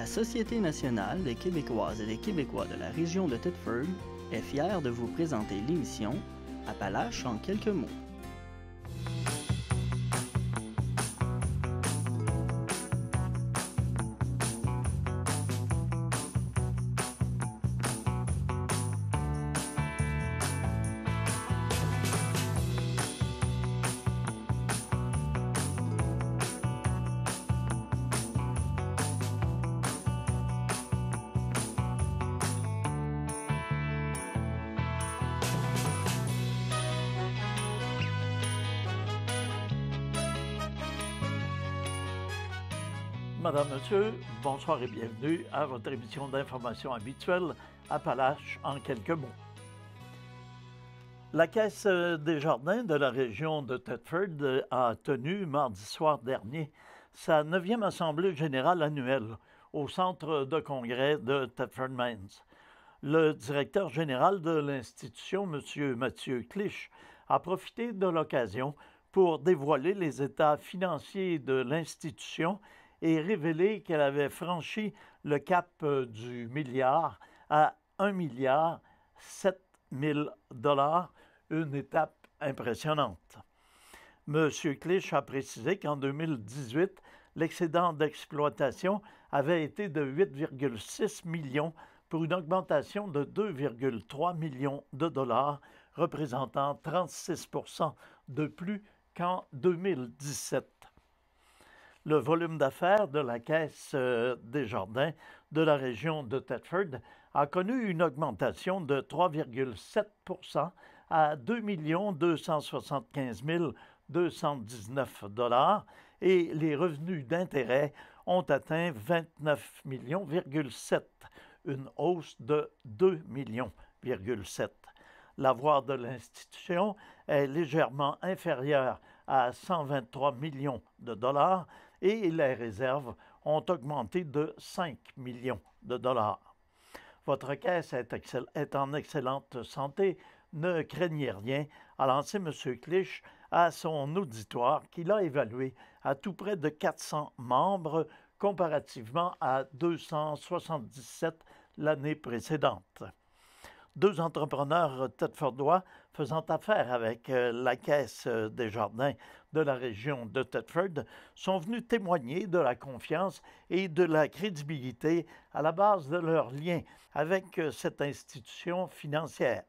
La Société nationale des Québécoises et des Québécois de la région de Thetford est fière de vous présenter l'émission Appalaches en quelques mots. Madame, Monsieur, bonsoir et bienvenue à votre émission d'information habituelle Appalaches en quelques mots. La Caisse des Jardins de la région de Thetford a tenu mardi soir dernier sa 9e Assemblée générale annuelle au Centre de congrès de Thetford Mines. Le directeur général de l'institution, M. Mathieu Clich, a profité de l'occasion pour dévoiler les états financiers de l'institution et révéler qu'elle avait franchi le cap du milliard à 1,7 milliard, une étape impressionnante. M. Clich a précisé qu'en 2018, l'excédent d'exploitation avait été de 8,6 millions pour une augmentation de 2,3 millions de dollars, représentant 36 % de plus qu'en 2017. Le volume d'affaires de la Caisse des Jardins de la région de Thetford a connu une augmentation de 3,7 % à 2 275 219 $ et les revenus d'intérêt ont atteint 29,7 millions, une hausse de 2,7 millions. L'avoir de l'institution est légèrement inférieur à 123 millions de dollars et les réserves ont augmenté de 5 millions de dollars. Votre caisse est en excellente santé, ne craignez rien, a lancé M. Clich à son auditoire qu'il a évalué à tout près de 400 membres comparativement à 277 l'année précédente. Deux entrepreneurs thetfordois faisant affaire avec la Caisse des Jardins de la région de Thetford sont venus témoigner de la confiance et de la crédibilité à la base de leur lien avec cette institution financière.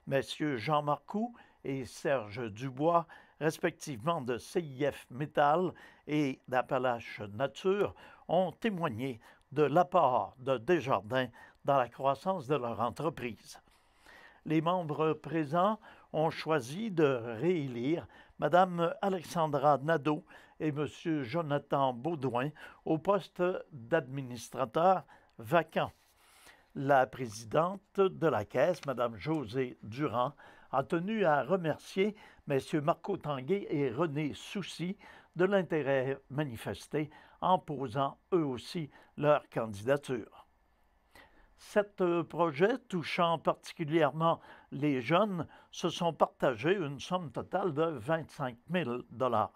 Messieurs Jean Marcoux et Serge Dubois, respectivement de CIF Métal et d'Appalaches Nature, ont témoigné de l'apport de Desjardins dans la croissance de leur entreprise. Les membres présents ont choisi de réélire Mme Alexandra Nadeau et M. Jonathan Baudouin au poste d'administrateur vacant. La présidente de la Caisse, Mme Josée Durand, a tenu à remercier M. Marco Tanguay et René Soucy de l'intérêt manifesté en posant eux aussi leur candidature. 7 projets touchant particulièrement les jeunes se sont partagés une somme totale de 25 000 $.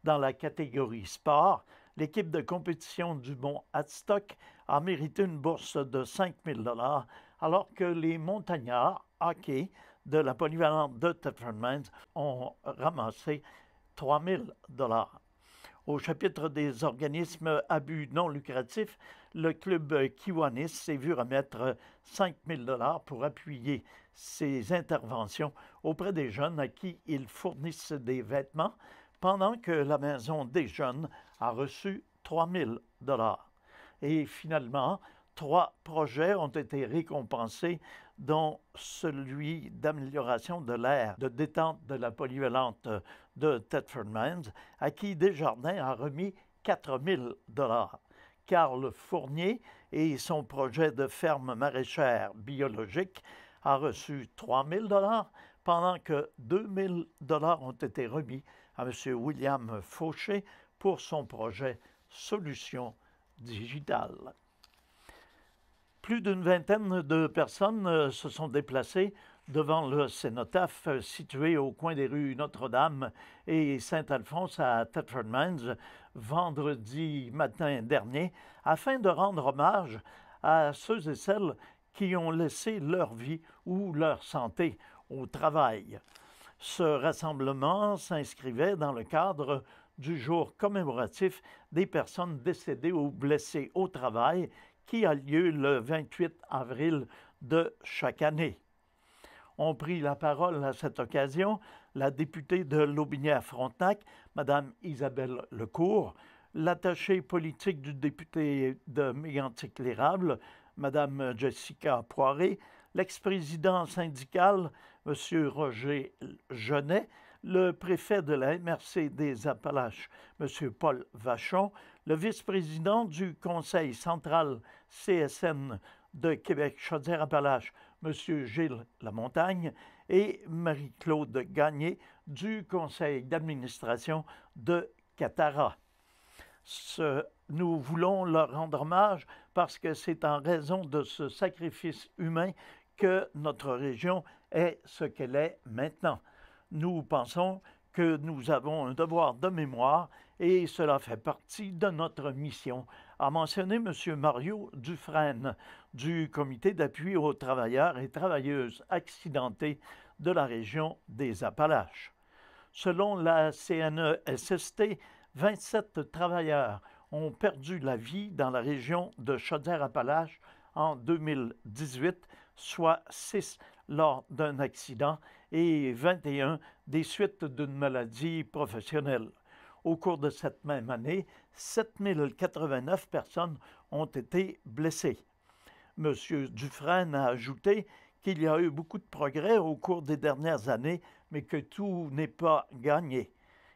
Dans la catégorie sport, l'équipe de compétition du Mont Hadstock a mérité une bourse de 5 000 $, alors que les montagnards hockey de la polyvalente de Thetford Mines ont ramassé 3 000 $. Au chapitre des organismes à but non lucratif, le club Kiwanis s'est vu remettre 5 000 $ pour appuyer ses interventions auprès des jeunes à qui ils fournissent des vêtements, pendant que la Maison des jeunes a reçu 3 000 $. Et finalement, 3 projets ont été récompensés, dont celui d'amélioration de l'aire de détente de la polyvalente de Thetford Mines, à qui Desjardins a remis 4 000 $. Carl Fournier et son projet de ferme maraîchère biologique a reçu 3 000 $, pendant que 2 000 $ ont été remis à M. William Fauché pour son projet Solutions digitales. Plus d'une vingtaine de personnes se sont déplacées devant le cénotaphe situé au coin des rues Notre-Dame et Saint-Alphonse à Thetford Mines vendredi matin dernier, afin de rendre hommage à ceux et celles qui ont laissé leur vie ou leur santé au travail. Ce rassemblement s'inscrivait dans le cadre du jour commémoratif des personnes décédées ou blessées au travail qui a lieu le 28 avril de chaque année. Ont pris la parole à cette occasion la députée de Lotbinière-Frontenac, Mme Isabelle Lecourt, l'attachée politique du député de Mégantic-l'Érable, Mme Jessica Poiré, l'ex-président syndical, M. Roger Genet, le préfet de la MRC des Appalaches, M. Paul Vachon, le vice-président du Conseil central CSN de Québec-Chaudière-Appalaches, M. Gilles Lamontagne, et Marie-Claude Gagné du conseil d'administration de Catara. Nous voulons leur rendre hommage parce que c'est en raison de ce sacrifice humain que notre région est ce qu'elle est maintenant. Nous pensons que nous avons un devoir de mémoire et cela fait partie de notre mission, a mentionné M. Mario Dufresne du Comité d'appui aux travailleurs et travailleuses accidentés de la région des Appalaches. Selon la CNESST, 27 travailleurs ont perdu la vie dans la région de Chaudière-Appalaches en 2018, soit 6 lors d'un accident et 21 des suites d'une maladie professionnelle. Au cours de cette même année, 7089 personnes ont été blessées. M. Dufresne a ajouté qu'il y a eu beaucoup de progrès au cours des dernières années, mais que tout n'est pas gagné.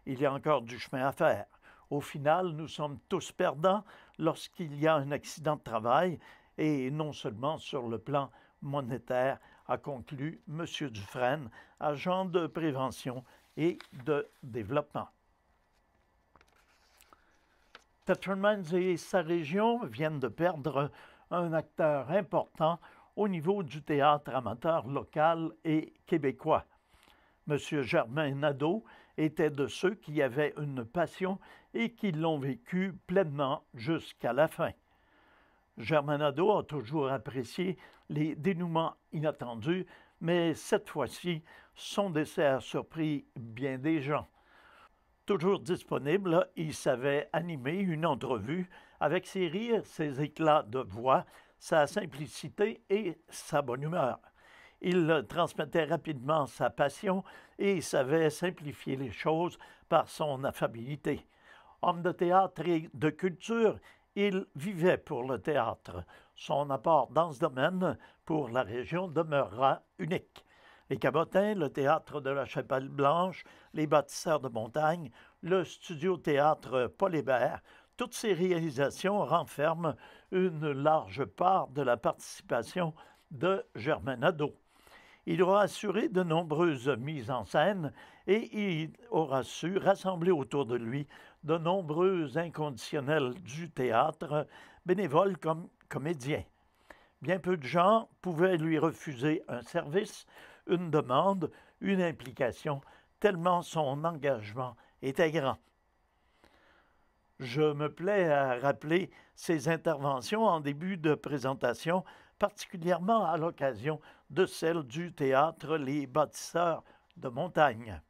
Il y a encore du chemin à faire. Au final, nous sommes tous perdants lorsqu'il y a un accident de travail, et non seulement sur le plan monétaire, a conclu M. Dufresne, agent de prévention et de développement. Thetford Mines et sa région viennent de perdre un acteur important au niveau du théâtre amateur local et québécois. M. Germain Nadeau était de ceux qui avaient une passion et qui l'ont vécu pleinement jusqu'à la fin. Germain Nadeau a toujours apprécié les dénouements inattendus, mais cette fois-ci, son décès a surpris bien des gens. Toujours disponible, il savait animer une entrevue avec ses rires, ses éclats de voix, sa simplicité et sa bonne humeur. Il transmettait rapidement sa passion et savait simplifier les choses par son affabilité. Homme de théâtre et de culture, il vivait pour le théâtre. Son apport dans ce domaine pour la région demeurera unique. Les Cabotins, le théâtre de la Chapelle-Blanche, les Bâtisseurs de montagne, le studio-théâtre Paul Hébert, toutes ces réalisations renferment une large part de la participation de Germain Nadeau. Il aura assuré de nombreuses mises en scène et il aura su rassembler autour de lui de nombreux inconditionnels du théâtre, bénévoles comme comédiens. Bien peu de gens pouvaient lui refuser un service, une demande, une implication, tellement son engagement était grand. Je me plais à rappeler ses interventions en début de présentation, particulièrement à l'occasion de celle du théâtre Les Bâtisseurs de montagne.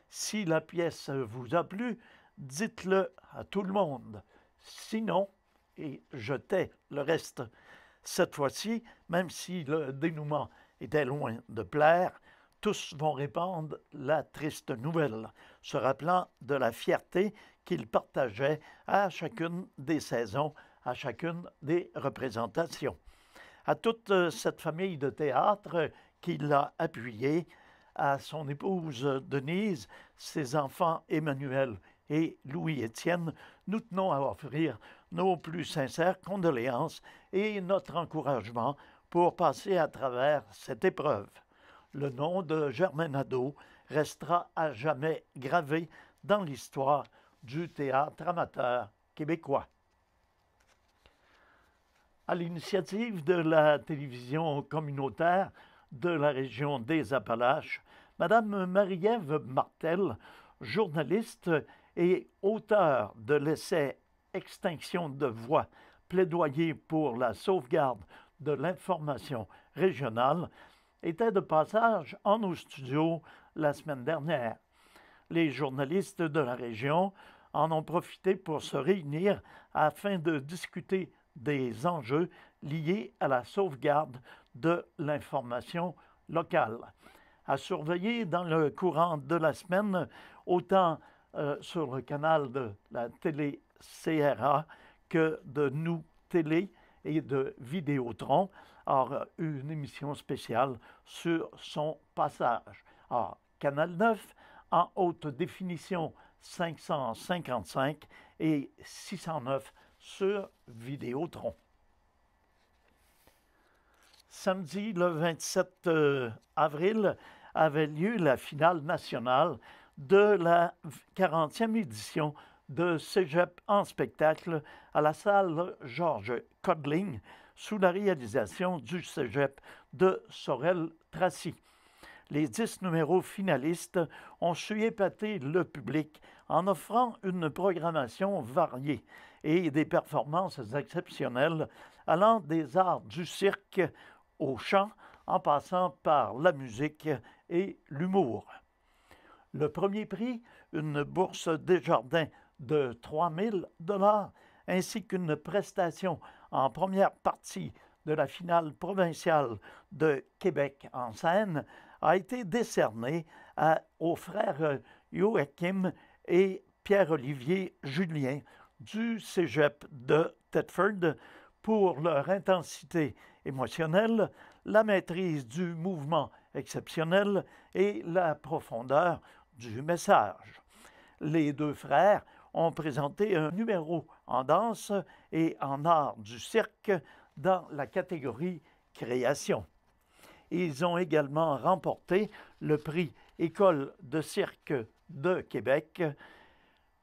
Si la pièce vous a plu, dites-le à tout le monde. Sinon, et je tais le reste. Cette fois-ci, même si le dénouement était loin de plaire, tous vont répandre la triste nouvelle, se rappelant de la fierté qu'ils partageaient à chacune des saisons, à chacune des représentations. À toute cette famille de théâtre qui l'a appuyé, à son épouse Denise, ses enfants Emmanuel et Louis-Étienne, nous tenons à offrir nos plus sincères condoléances et notre encouragement pour passer à travers cette épreuve. Le nom de Germain Nadeau restera à jamais gravé dans l'histoire du théâtre amateur québécois. À l'initiative de la télévision communautaire de la région des Appalaches, Madame Marie-Ève Martel, journaliste et auteure de l'essai Extinction de voix, plaidoyer pour la sauvegarde de l'information régionale, était de passage en nos studios la semaine dernière. Les journalistes de la région en ont profité pour se réunir afin de discuter des enjeux liés à la sauvegarde de l'information locale. À surveiller dans le courant de la semaine, autant sur le canal de la télé CRA que de Nous Télé et de Vidéotron. Alors, une émission spéciale sur son passage. Alors, Canal 9 en haute définition 555 et 609 sur Vidéotron. Samedi, le 27 avril, avait lieu la finale nationale de la 40e édition de Cégep en spectacle à la salle Georges Codling sous la réalisation du Cégep de Sorel-Tracy. Les 10 numéros finalistes ont su épater le public en offrant une programmation variée et des performances exceptionnelles allant des arts du cirque au chant en passant par la musique et l'humour. Le premier prix, une bourse Desjardins de 3 000 $ ainsi qu'une prestation en première partie de la finale provinciale de Québec en scène, a été décerné aux frères Joachim et Pierre-Olivier Julien du Cégep de Thetford pour leur intensité émotionnelle, la maîtrise du mouvement exceptionnel et la profondeur du message. Les deux frères ont présenté un numéro en danse et en art du cirque dans la catégorie création. Ils ont également remporté le prix École de cirque de Québec,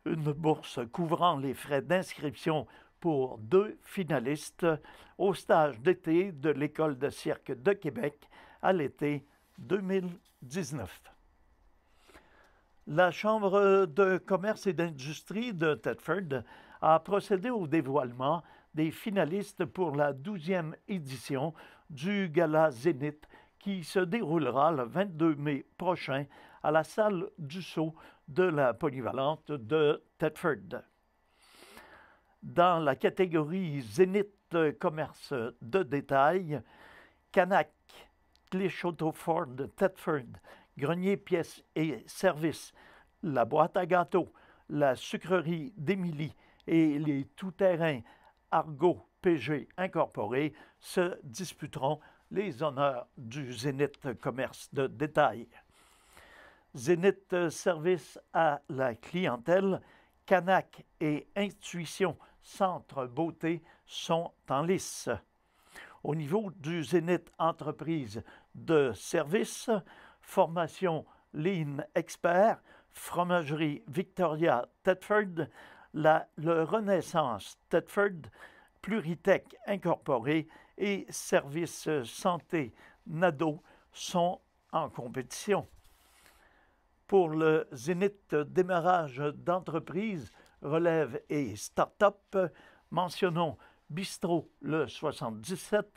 une bourse couvrant les frais d'inscription pour 2 finalistes au stage d'été de l'École de cirque de Québec à l'été 2019. La Chambre de commerce et d'industrie de Thetford a procédé au dévoilement des finalistes pour la 12e édition du Gala Zénith qui se déroulera le 22 mai prochain à la salle Dussault de la polyvalente de Thetford. Dans la catégorie Zénith commerce de détail, Canac, Clichy-Ford de Thetford, Grenier pièces et services, la boîte à gâteaux, la sucrerie d'Émilie et les tout-terrains Argo PG incorporés se disputeront les honneurs du Zénith commerce de détail. Zénith service à la clientèle, Canac et Intuition Centre Beauté sont en lice. Au niveau du Zénith entreprise de service, formation Lean Expert, fromagerie Victoria Thetford, le Renaissance Thetford, Pluritech Incorporé et Services Santé Nadeau sont en compétition. Pour le Zénith démarrage d'entreprise, relève et start-up, mentionnons Bistrot le 77,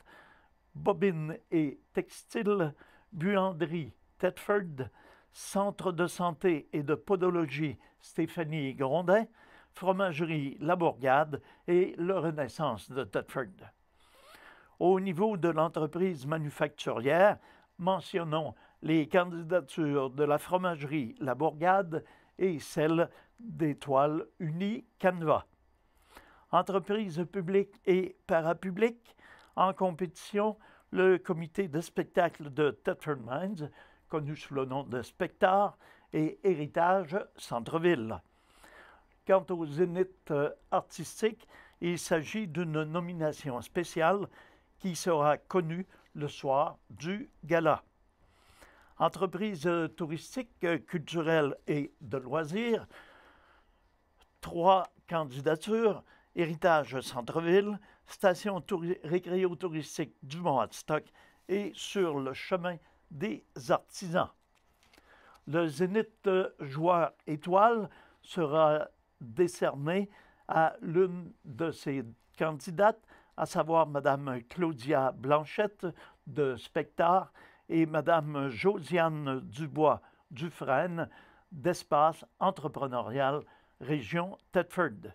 Bobine et Textile, Buanderie Thetford, Centre de santé et de podologie Stéphanie Grondin, Fromagerie La Bourgade et le Renaissance de Thetford. Au niveau de l'entreprise manufacturière, mentionnons les candidatures de la Fromagerie La Bourgade et celle d'Étoile Unie Canva. Entreprises publiques et parapubliques, en compétition, le comité de spectacle de Thetford Mines, connu sous le nom de Spectar, et Héritage Centre-Ville. Quant au Zénith artistique, il s'agit d'une nomination spéciale qui sera connue le soir du gala. Entreprises touristiques, culturelles et de loisirs, 3 candidatures, Héritage Centre-Ville, Station récréo-touristique du Mont-Adstock et sur le chemin des artisans. Le Zénith joueur étoile sera décerné à l'une de ses candidates, à savoir Mme Claudia Blanchette de Spectar et Mme Josiane Dubois-Dufresne d'Espace entrepreneurial Région Thetford.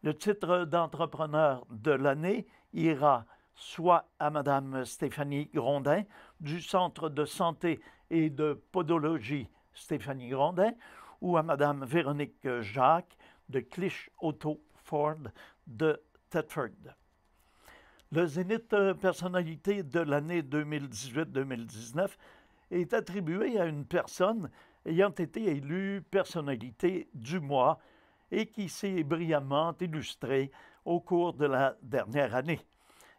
Le titre d'entrepreneur de l'année ira soit à Mme Stéphanie Grondin du Centre de santé et de podologie Stéphanie Grondin ou à Mme Véronique Jacques de Clich Auto Ford de Thetford. Le Zénith personnalité de l'année 2018-2019 est attribué à une personne ayant été élue personnalité du mois et qui s'est brillamment illustrée au cours de la dernière année,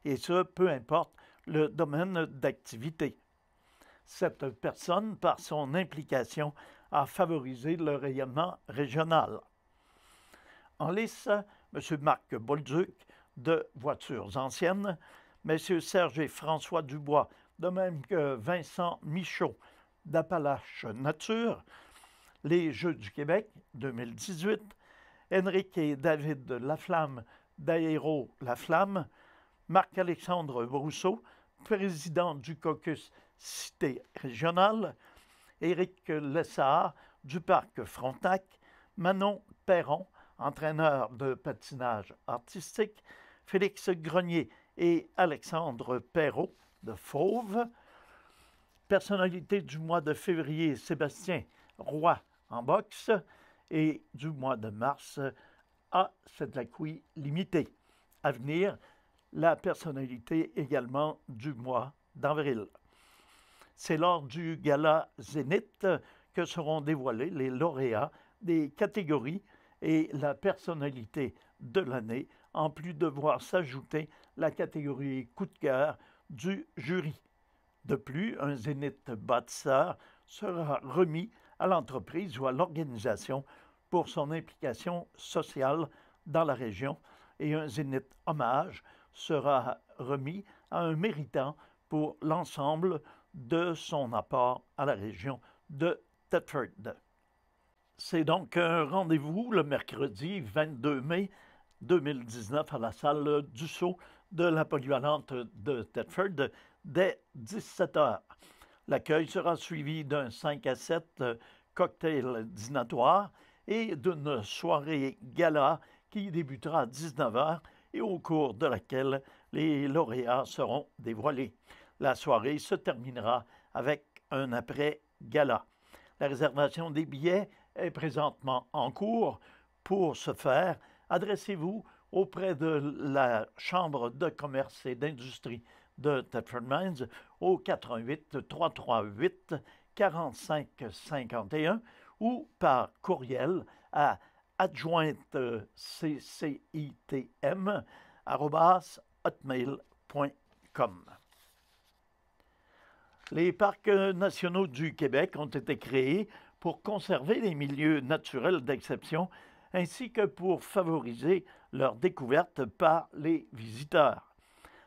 et ce, peu importe le domaine d'activité. Cette personne, par son implication, a favorisé le rayonnement régional. En lice, M. Marc Bolduc de Voitures Anciennes, M. Serge et François Dubois, de même que Vincent Michaud d'Appalache Nature, les Jeux du Québec 2018, Henrique et David Laflamme d'Aéro Laflamme, Marc-Alexandre Brousseau, président du caucus Cité régionale, Éric Lessard du Parc Frontenac, Manon Perron, entraîneur de patinage artistique, Félix Grenier et Alexandre Perrault de Fauve, personnalité du mois de février, Sébastien Roy en boxe, et du mois de mars, à Setlaqui Limité. À venir, la personnalité également du mois d'avril. C'est lors du gala Zénith que seront dévoilés les lauréats des catégories et la personnalité de l'année, en plus de voir s'ajouter la catégorie coup de cœur du jury. De plus, un Zénith bâtisseur sera remis à l'entreprise ou à l'organisation pour son implication sociale dans la région, et un Zénith hommage sera remis à un méritant pour l'ensemble de son apport à la région de Thetford. C'est donc un rendez-vous le mercredi 22 mai 2019 à la salle Dussault de la polyvalente de Thetford dès 17 h. L'accueil sera suivi d'un 5 à 7 cocktail dînatoire et d'une soirée gala qui débutera à 19 h et au cours de laquelle les lauréats seront dévoilés. La soirée se terminera avec un après-gala. La réservation des billets est présentement en cours. Pour ce faire, adressez-vous auprès de la Chambre de commerce et d'industrie de Thetford Mines au 88 338 45 51 ou par courriel à adjointe-ccitm@hotmail.com. Les parcs nationaux du Québec ont été créés pour conserver les milieux naturels d'exception ainsi que pour favoriser leur découverte par les visiteurs.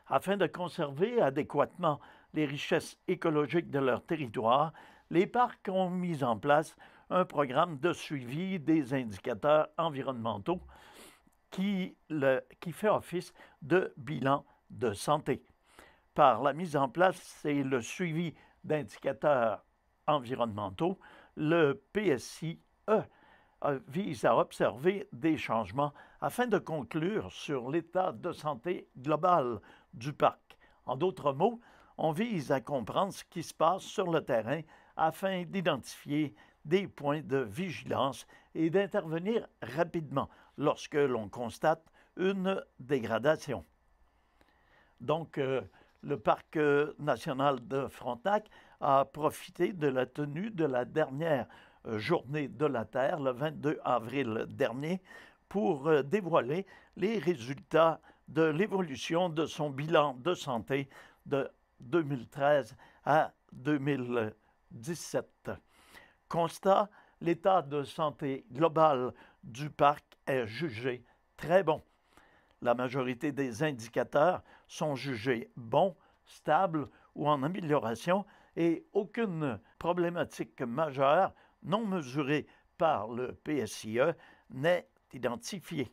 Afin de conserver adéquatement les richesses écologiques de leur territoire, les parcs ont mis en place un programme de suivi des indicateurs environnementaux qui fait office de bilan de santé. Par la mise en place et le suivi d'indicateurs environnementaux, le PSIE vise à observer des changements afin de conclure sur l'état de santé global du parc. En d'autres mots, on vise à comprendre ce qui se passe sur le terrain afin d'identifier des points de vigilance et d'intervenir rapidement lorsque l'on constate une dégradation. Donc, le Parc national de Frontenac a profité de la tenue de la dernière Journée de la Terre, le 22 avril dernier, pour dévoiler les résultats de l'évolution de son bilan de santé de 2013 à 2017. Constat, l'état de santé global du parc est jugé très bon. La majorité des indicateurs sont jugés bons stable ou en amélioration et aucune problématique majeure non mesurée par le PSIE n'est identifiée.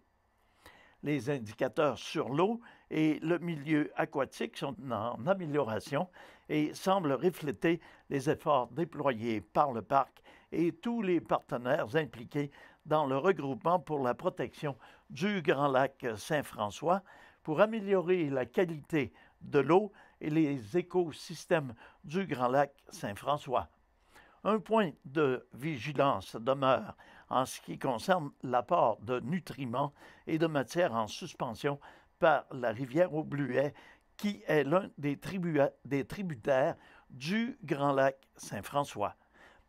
Les indicateurs sur l'eau et le milieu aquatique sont en amélioration et semblent refléter les efforts déployés par le parc et tous les partenaires impliqués dans le regroupement pour la protection du Grand Lac Saint-François pour améliorer la qualité de l'eau et les écosystèmes du Grand Lac Saint-François. Un point de vigilance demeure en ce qui concerne l'apport de nutriments et de matières en suspension par la rivière au Bluet, qui est l'un des tributaires du Grand Lac Saint-François.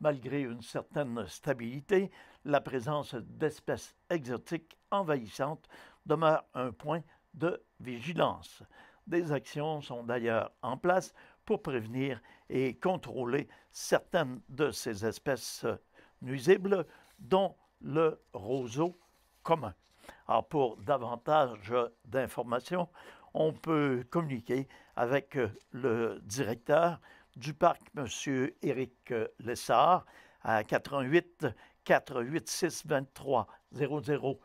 Malgré une certaine stabilité, la présence d'espèces exotiques envahissantes demeure un point de vigilance. Des actions sont d'ailleurs en place pour prévenir et contrôler certaines de ces espèces nuisibles, dont le roseau commun. Alors, pour davantage d'informations, on peut communiquer avec le directeur du parc, M. Éric Lessard, à 88 486 23 00,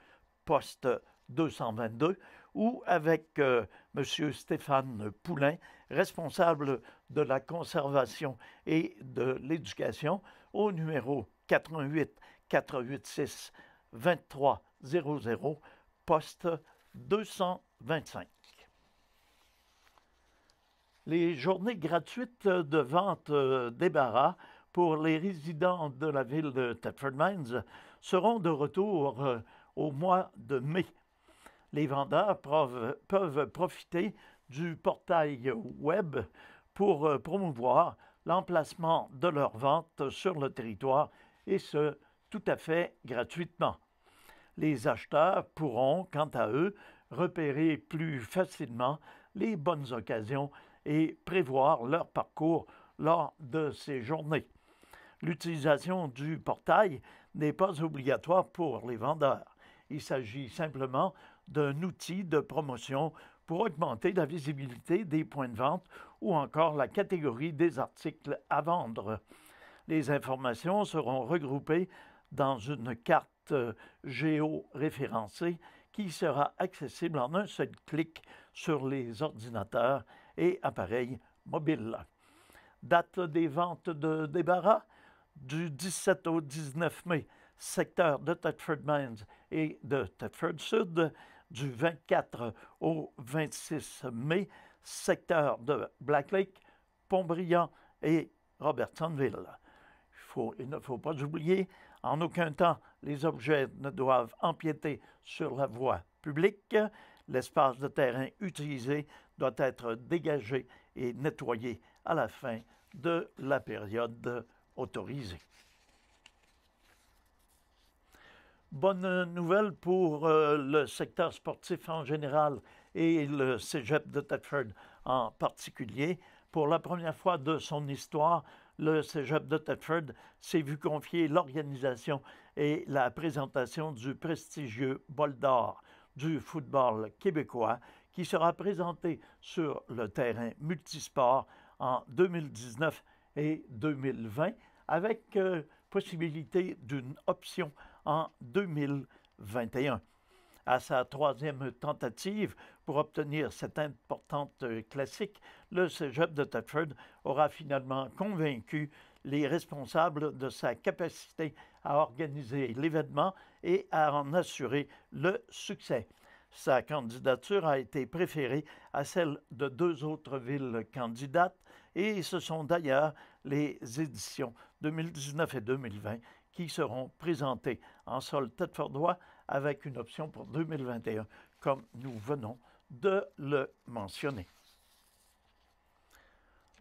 poste 222, ou avec M. Stéphane Poulain, responsable de la conservation et de l'éducation, au numéro 88 486 23 00, poste 225. Les journées gratuites de vente débarras pour les résidents de la ville de Thetford Mines seront de retour au mois de mai. Les vendeurs peuvent profiter du portail web pour promouvoir l'emplacement de leurs ventes sur le territoire, et ce, tout à fait gratuitement. Les acheteurs pourront, quant à eux, repérer plus facilement les bonnes occasions et prévoir leur parcours lors de ces journées. L'utilisation du portail n'est pas obligatoire pour les vendeurs. Il s'agit simplement d'un outil de promotion pour augmenter la visibilité des points de vente ou encore la catégorie des articles à vendre. Les informations seront regroupées dans une carte géoréférencée qui sera accessible en un seul clic sur les ordinateurs et appareils mobiles. Date des ventes de débarras du 17 au 19 mai, secteur de Thetford Mines et de Thetford Sud, du 24 au 26 mai, secteur de Black Lake, Pont-Brillant et Robertsonville. Il ne faut pas oublier, en aucun temps, les objets ne doivent empiéter sur la voie publique. L'espace de terrain utilisé doit être dégagé et nettoyé à la fin de la période autorisée. Bonne nouvelle pour le secteur sportif en général et le cégep de Thetford en particulier. Pour la première fois de son histoire, le cégep de Thetford s'est vu confier l'organisation et la présentation du prestigieux bol d'or du football québécois qui sera présenté sur le terrain multisport en 2019 et 2020 avec possibilité d'une option en 2021. À sa troisième tentative pour obtenir cette importante classique, le cégep de Thetford aura finalement convaincu les responsables de sa capacité à organiser l'événement et à en assurer le succès. Sa candidature a été préférée à celle de deux autres villes candidates et ce sont d'ailleurs les éditions 2019 et 2020 qui seront présentées en sol thetfordois avec une option pour 2021, comme nous venons de le mentionner.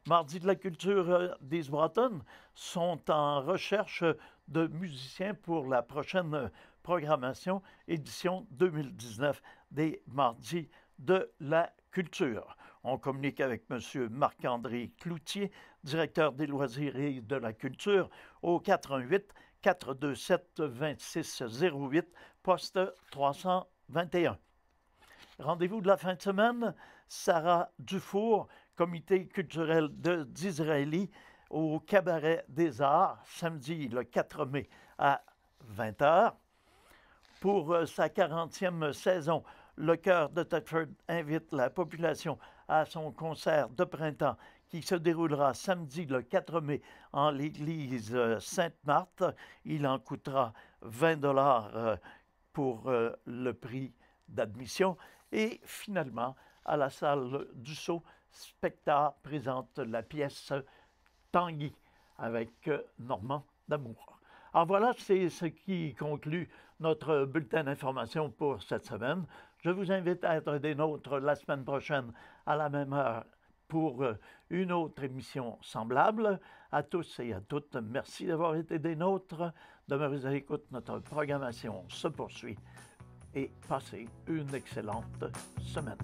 Mardi de la culture d'East Broughton sont en recherche de musiciens pour la prochaine programmation édition 2019 des Mardis de la culture. On communique avec M. Marc-André Cloutier, directeur des loisirs et de la culture, au 418 427 2608, poste 321. Rendez-vous de la fin de semaine, Sarah Dufour, comité culturel d'Israéli au Cabaret des Arts, samedi le 4 mai à 20 h. Pour sa 40e saison, le chœur de Thetford invite la population à son concert de printemps qui se déroulera samedi le 4 mai en l'église Sainte-Marthe. Il en coûtera 20 $ pour le prix d'admission. Et finalement, à la salle du Sceau, Spectacle présente la pièce Tanguy avec Normand D'Amour. Alors voilà, c'est ce qui conclut notre bulletin d'information pour cette semaine. Je vous invite à être des nôtres la semaine prochaine à la même heure pour une autre émission semblable. À tous et à toutes, merci d'avoir été des nôtres. Demeurez à l'écoute, notre programmation se poursuit et passez une excellente semaine.